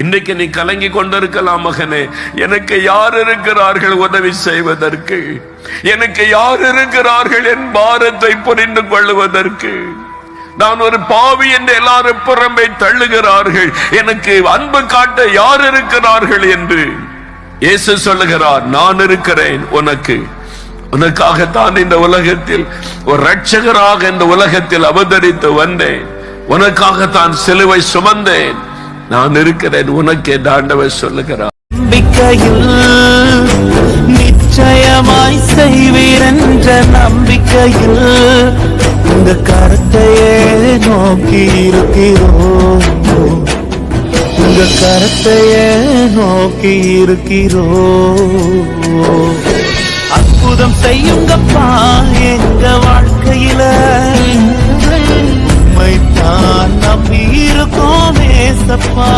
இன்றைக்கு நீ கலங்கி கொண்டிருக்கலாம் மகனே. எனக்கு யார் இருக்கிறார்கள் உதவி செய்வதற்கு? எனக்கு யார் இருக்கிறார்கள் என் பாரத்தை புரிந்து கொள்வதற்கு? நான் ஒரு பாவி என்று எல்லாரும் புறம்பே தள்ளுகிறார்கள். எனக்கு அன்பு காட்ட யார் இருக்கிறார்கள் என்று இயேசு சொல்லுகிறார், நான் இருக்கிறேன் உனக்கு. உனக்காகத்தான் இந்த உலகத்தில் ஒரு இரட்சகராக இந்த உலகத்தில் அவதரித்து வந்தேன். உனக்காகத்தான் சிலுவை சுமந்தேன். நான் இருக்கிறேன் உனக்கு என்று ஆண்டவர் சொல்லுகிறார். நம்பிக்கையில் நிச்சயமாய் செய்வீர் என்ற நம்பிக்கையில் உங்க கருத்தையே நோக்கி இருக்கிறோம். உங்க கருத்தையே நோக்கி இருக்கிறோம். அற்புதம் செய்யுங்கப்பா எங்க வாழ்க்கையில. உம்மைத்தான் நம்பி இருக்கோம் ஏசப்பா.